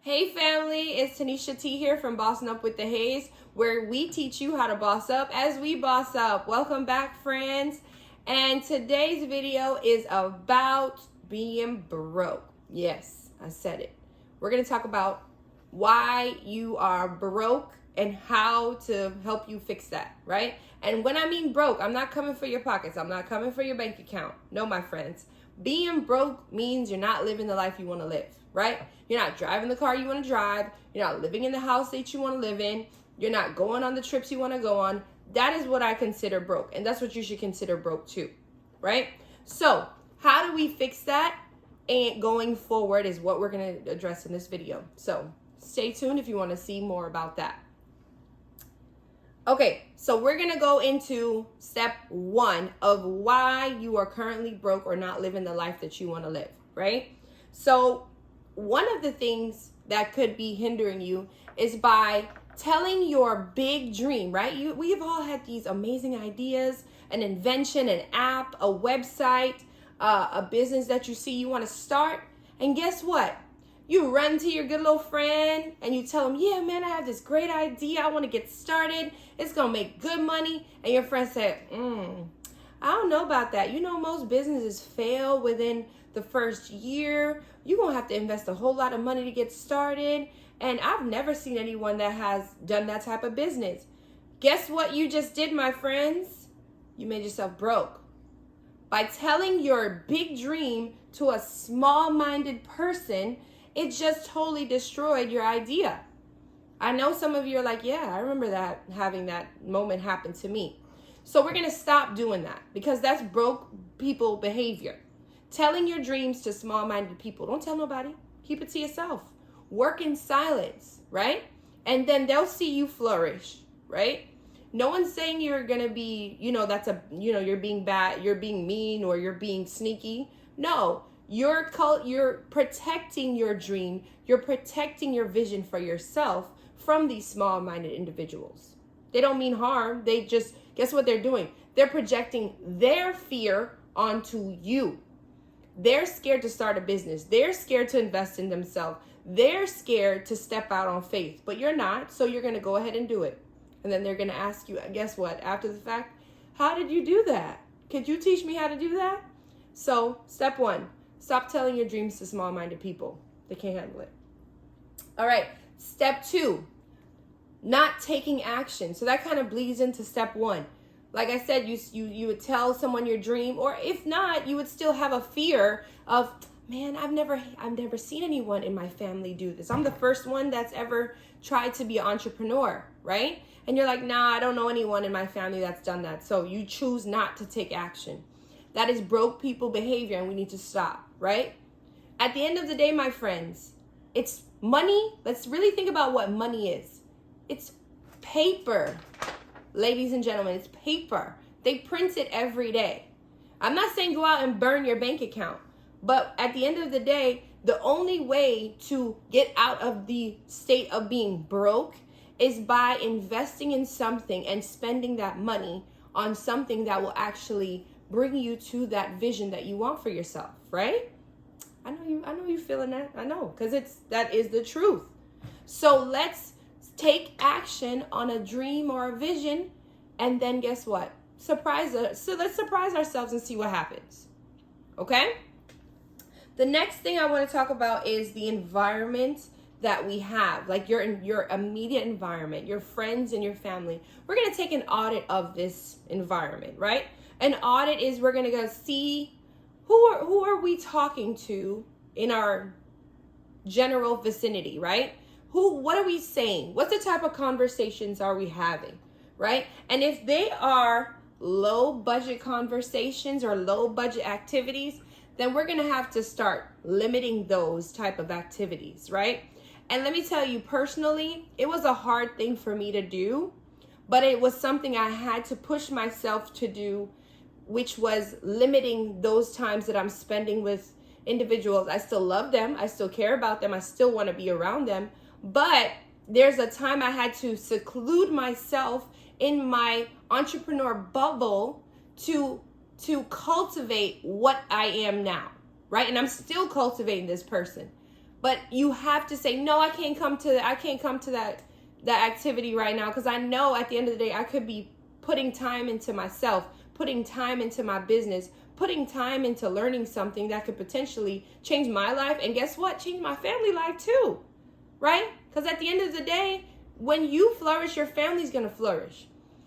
Hey family, it's Tanisha T here from Bossupwiththehayes, where we teach you how to boss up as we boss up. Welcome back, friends. And today's video is about being broke. Yes, I said it. We're going to talk about why you are broke and how to help you fix that, right? And when I mean broke, I'm not coming for your pockets. I'm not coming for your bank account. No, my friends. Being broke means you're not living the life you want to live, right? You're not driving the car you want to drive. You're not living in the house that you want to live in. You're not going on the trips you want to go on. That is what I consider broke. And that's what you should consider broke too, right? So how do we fix that? And going forward is what we're going to address in this video. So stay tuned if you want to see more about that. Okay, so we're going to go into step one of why you are currently broke or not living the life that you want to live, right? So one of the things that could be hindering you is by telling your big dream, right? We've all had these amazing ideas, an invention, an app, a website, a business that you see you want to start. And guess what? You run to your good little friend and you tell them, yeah, man, I have this great idea. I want to get started. It's going to make good money. And your friend said, I don't know about that. You know, most businesses fail within the first year. You're going to have to invest a whole lot of money to get started. And I've never seen anyone that has done that type of business. Guess what you just did, my friends? You made yourself broke. By telling your big dream to a small-minded person, it just totally destroyed your idea. I know some of you are like, yeah, I remember that, having that moment happen to me. So we're going to stop doing that because that's broke people behavior. Telling your dreams to small-minded people. Don't tell nobody. Keep it to yourself. Work in silence, right? And then they'll see you flourish, right? No one's saying you're going to be, you're being bad, you're being mean, or you're being sneaky. No. You're protecting your dream. You're protecting your vision for yourself from these small-minded individuals. They don't mean harm. They just, guess what they're doing? They're projecting their fear onto you. They're scared to start a business. They're scared to invest in themselves. They're scared to step out on faith, but you're not. So you're going to go ahead and do it. And then they're going to ask you, guess what? After the fact, how did you do that? Could you teach me how to do that? So step one. Stop telling your dreams to small-minded people. They can't handle it. All right. Step two, not taking action. So that kind of bleeds into step one. Like I said, you would tell someone your dream, or if not, you would still have a fear of, man, I've never seen anyone in my family do this. I'm the first one that's ever tried to be an entrepreneur, right? And you're like, nah, I don't know anyone in my family that's done that. So you choose not to take action. That is broke people behavior, and we need to stop, right? At the end of the day, my friends, it's money. Let's really think about what money is. It's paper, ladies and gentlemen. It's paper. They print it every day. I'm not saying go out and burn your bank account, but at the end of the day, the only way to get out of the state of being broke is by investing in something and spending that money on something that will actually bring you to that vision that you want for yourself, right? I know you feeling that. I know, because that is the truth. So let's take action on a dream or a vision, and then guess what? Surprise us. So let's surprise ourselves and see what happens. Okay? The next thing I want to talk about is the environment that we have, like your immediate environment, your friends and your family. We're going to take an audit of this environment, right? An audit is we're going to go see who are we talking to in our general vicinity, right? What are we saying? What the type of conversations are we having, right? And if they are low budget conversations or low budget activities, then we're going to have to start limiting those type of activities, right? And let me tell you personally, it was a hard thing for me to do, but it was something I had to push myself to do, which was limiting those times that I'm spending with individuals. I still love them. I still care about them. I still want to be around them. But there's a time I had to seclude myself in my entrepreneur bubble to cultivate what I am now, right? And I'm still cultivating this person. But you have to say, no, I can't come to that activity right now, because I know at the end of the day I could be putting time into myself, putting time into my business, putting time into learning something that could potentially change my life, and guess what? Change my family life too, right? Because at the end of the day, when you flourish, your family's going to flourish.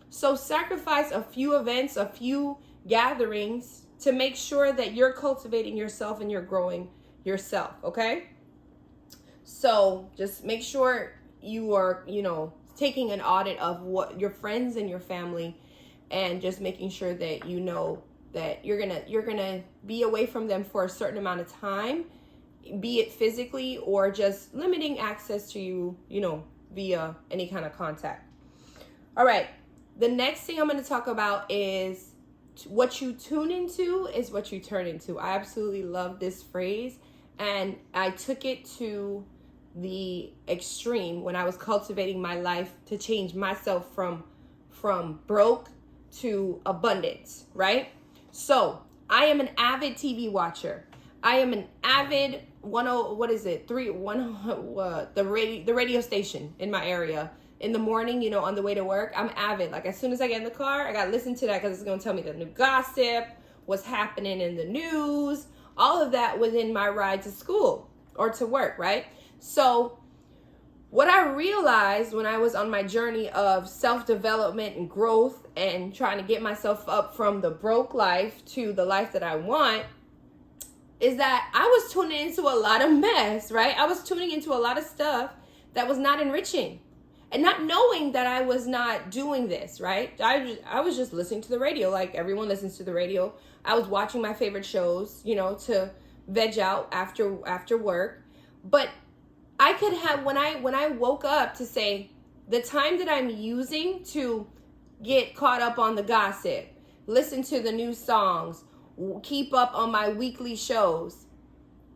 So sacrifice a few events, a few gatherings to make sure that you're cultivating yourself and you're growing yourself, okay? So just make sure you are, taking an audit of what your friends and your family, and just making sure that you know that you're gonna be away from them for a certain amount of time, be it physically or just limiting access to you, via any kind of contact. All right. The next thing I'm going to talk about is what you tune into is what you turn into. I absolutely love this phrase, and I took it to the extreme when I was cultivating my life to change myself from broke to abundance, right? So I am an avid TV watcher. I am an avid the radio station in my area in the morning, on the way to work. I'm avid. Like, as soon as I get in the car, I got to listen to that, because it's going to tell me the new gossip, what's happening in the news, all of that within my ride to school or to work, right? So what I realized when I was on my journey of self-development and growth and trying to get myself up from the broke life to the life that I want, is that I was tuning into a lot of mess, right? I was tuning into a lot of stuff that was not enriching, and not knowing that I was not doing this, right? I was just listening to the radio like everyone listens to the radio. I was watching my favorite shows, to veg out after work. But I could have, when I woke up, to say the time that I'm using to get caught up on the gossip, listen to the new songs, keep up on my weekly shows,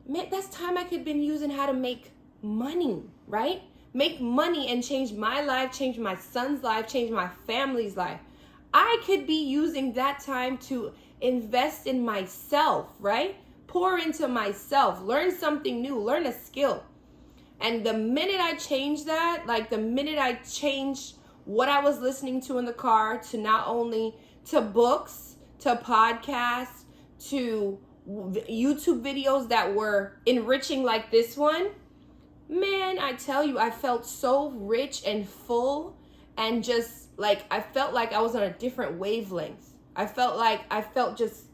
man, that's time I could have been using how to make money, right? Make money and change my life, change my son's life, change my family's life. I could be using that time to invest in myself, right? Pour into myself, learn something new, learn a skill. And the minute I changed that, like the minute I changed what I was listening to in the car, to not only to books, to podcasts, to YouTube videos that were enriching like this one, man, I tell you, I felt so rich and full, and just like, I felt like I was on a different wavelength. I felt just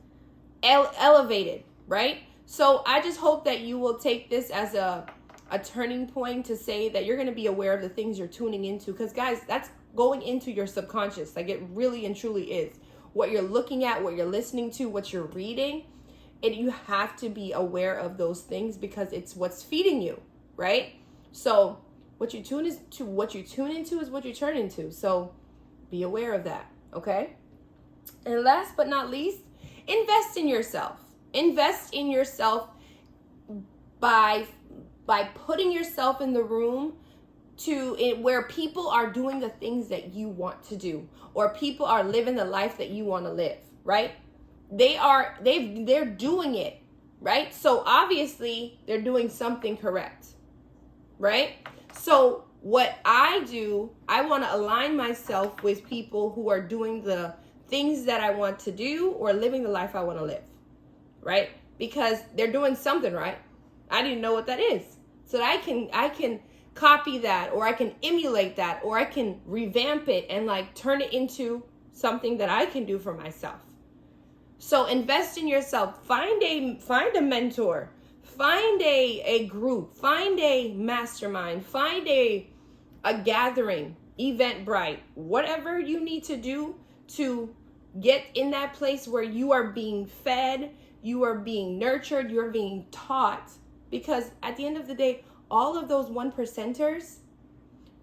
elevated, right? So I just hope that you will take this as a turning point to say that you're going to be aware of the things you're tuning into, because guys, that's going into your subconscious. Like, it really and truly is. What you're looking at, what you're listening to, what you're reading, and you have to be aware of those things, because it's what's feeding you, right? So what you tune into is what you turn into. So be aware of that, okay? And last but not least, invest in yourself. Invest in yourself by putting yourself in the room where people are doing the things that you want to do, or people are living the life that you want to live, right? They're doing it, right? So obviously they're doing something correct, right? So what I do, I want to align myself with people who are doing the things that I want to do, or living the life I want to live, right? Because they're doing something right. I didn't know what that is. So that I can copy that, or I can emulate that, or I can revamp it and like turn it into something that I can do for myself. So invest in yourself. Find a mentor, find a group, find a mastermind, find a gathering, Eventbrite, whatever you need to do to get in that place where you are being fed, you are being nurtured, you're being taught. Because at the end of the day, all of those 1%ers,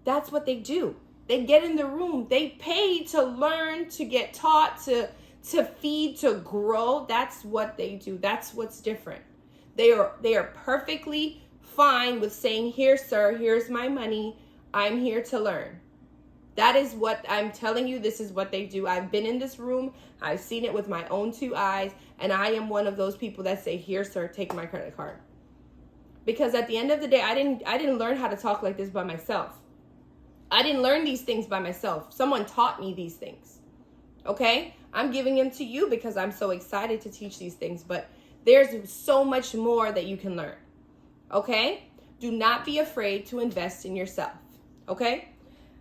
that's what they do. They get in the room. They pay to learn, to get taught, to feed, to grow. That's what they do. That's what's different. They are perfectly fine with saying, "Here, sir, here's my money. I'm here to learn." That is what I'm telling you. This is what they do. I've been in this room. I've seen it with my own 2 eyes. And I am one of those people that say, "Here, sir, take my credit card." Because at the end of the day, I didn't learn how to talk like this by myself. I didn't learn these things by myself. Someone taught me these things. Okay? I'm giving them to you because I'm so excited to teach these things, but there's so much more that you can learn. Okay? Do not be afraid to invest in yourself. Okay?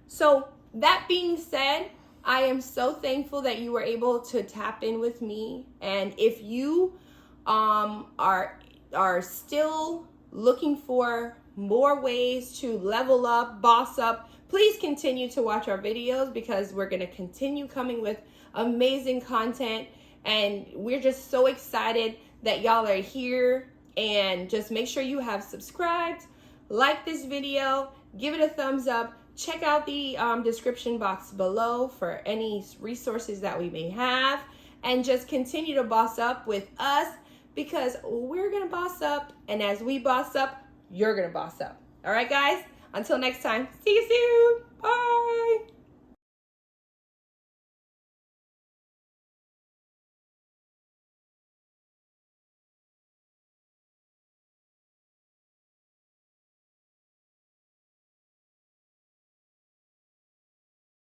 So that being said, I am so thankful that you were able to tap in with me. And if you are still looking for more ways to level up, boss up, please continue to watch our videos, because we're going to continue coming with amazing content. And we're just so excited that y'all are here. And just make sure you have subscribed, like this video, give it a thumbs up. Check out the description box below for any resources that we may have. And just continue to boss up with us, because we're going to boss up. And as we boss up, you're going to boss up. All right, guys? Until next time, see you soon. Bye.